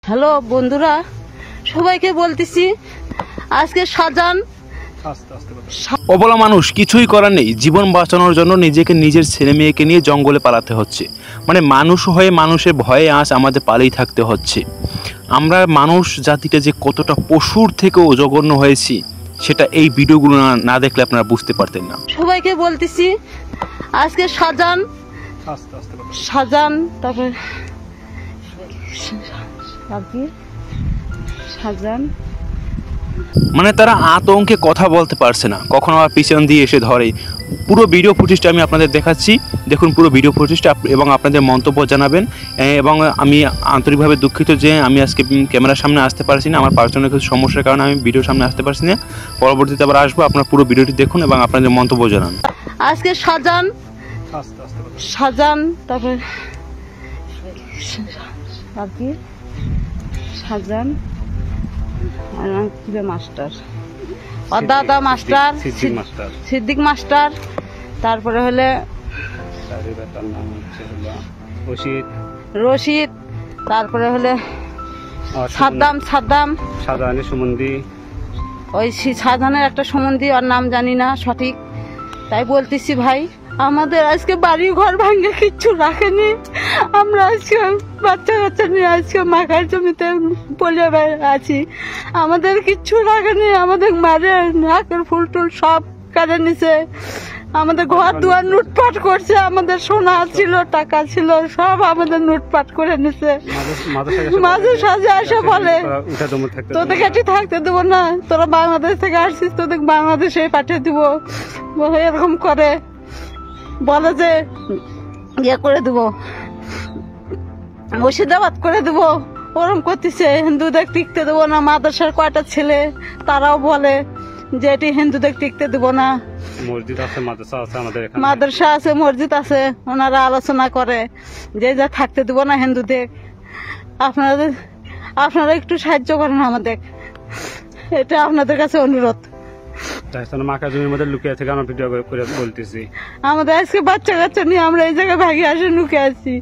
Hello বন্ধুরা, সবাইকে বলতেছি আজকে শাহজাহান অবলা মানুষ কিছুই করার নেই, জীবন বাঁচানোর জন্য নিজেকে নিজের ছেলে মেয়েকে নিয়ে জঙ্গলে পালাতে হচ্ছে। মানে মানুষ হয়ে মানুষের ভয়ে আজ আমাদের পালিয়ে থাকতে হচ্ছে। আমরা মানুষ জাতিটা যে কতটা পশুর থেকেও জঘন্য হয়েছি সেটা এই ভিডিওগুলো না দেখলে আপনারা বুঝতে পারতেন না। সবাইকে বলতেছি আজকে শাহজাহান তারপরে শাহজাহান মানে তারা আতঙ্কে কথা বলতে পারছে না, কখনো আবার পিছন দিয়ে এসে ধরে। পুরো ভিডিও ফুটেজটা আমি আপনাদের দেখাচ্ছি, দেখুন পুরো ভিডিও ফুটেজটা এবং আপনাদের মন্তব্য জানাবেন। এবং আমি আন্তরিকভাবে দুঃখিত যে আমি আজকে ক্যামেরার সামনে আসতে পারছি না, আমার পার্সোনাল কিছু সমস্যার কারণে আমি ভিডিওর সামনে আসতে পারছি না। পরবর্তীতে আবার আসবো, আপনারা পুরো ভিডিওটি দেখুন এবং আপনাদের মন্তব্য জানান। আজকে শাহজাহান তারপরে শাহজাহান মাস্টার, দাদা মাস্টার, সিদ্দিক মাস্টার, তারপরে হলে রশিদ, তারপরে হলে শাহজাহানের সম্বন্ধী, ওই শাহজাহানের একটা সম্বন্ধী, ওর নাম জানি না সঠিক। তাই বলতেছি ভাই, আমাদের আজকে বাড়ি ঘর ভাঙে কিচ্ছু রাখেনি। আমরা আজকে বাচ্চা কাচ্চা নিয়ে আজকে মাখার জমিতে পলে আছি, আমাদের কিচ্ছু রাখেনি। আমাদের মারে নাকের ফুল টুল সব কাটে নিছে, আমাদের ঘর দুয়ার লুটপাট করছে, আমাদের সোনা ছিল টাকা ছিল সব আমাদের লুটপাট করে নিছে। মাঝে সাঝে আসে বলে তোদের কাছে থাকতে দেবো না, তোরা বাংলাদেশ থেকে আসছিস, তোদের বাংলাদেশে পাঠিয়ে দিব, এরকম করে বলে যে ইয়ে করে দেবো, মুর্শিদাবাদ করে দেবো, ওরম করতেছে। হিন্দুদের টিকতে দেবো না। মাদ্রাসার কয়টা ছেলে তারাও বলে যে এটি হিন্দুদের টিকতে দেবো না। মাদ্রাসা আছে, মসজিদ আছে, ওনারা আলোচনা করে যে যা থাকতে দেবো না হিন্দুদের। আপনারা একটু সাহায্য করেন আমাদের, এটা আপনাদের কাছে অনুরোধ। আমাদের আজকে বাচ্চা কাচ্চা নিয়ে আমরা এই জায়গায় ভাগে আসে লুকে আছি,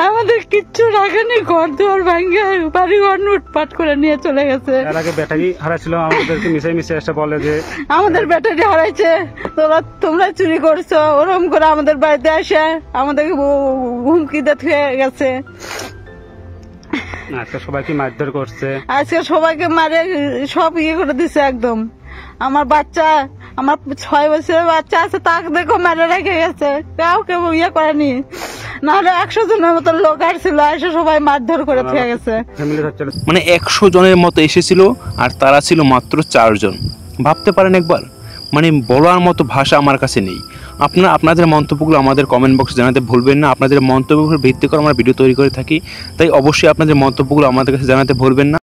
আমাদের কিচ্ছু রাখেনি, ঘর দুয়ার ভাঙে বাড়ি ঘর লুটপাট করে নিয়ে চলে গেছে। ব্যাটারি হারাইছিল, আমাদেরকে মিশে এসে বলে যে আমাদের ব্যাটারি হারাইছে, তোমরা চুরি করছো, ওরকম করে আমাদের বাড়িতে আসে আমাদের হুমকি দিয়ে গেছে। আজকে সবাইকে মারধর করছে, আজকে সবাইকে মারে সব ইয়ে করে দিছে একদম। আমার বাচ্চা, আমার 6 বছরের বাচ্চা আছে, তাকে দেখো মেরে রেখে গেছে, কাউকে ইয়ে করেনি। নাহলে 100 জনের মতো লোক আসছিল, এসে সবাই মারধর করে থেকে গেছে। মানে 100 জনের মতো এসেছিল আর তারা ছিল মাত্র 4 জন। ভাবতে পারেন একবার, মানে বলার মতো ভাষা আমার কাছে নেই। আপনারা আপনাদের মন্তব্যগুলো আমাদের কমেন্ট বক্সে জানাতে ভুলবেন না। আপনাদের মন্তব্যের ভিত্তি করে আমরা ভিডিও তৈরি করে থাকি, তাই অবশ্যই আপনাদের মন্তব্যগুলো আমাদের কাছে জানাতে ভুলবেন না।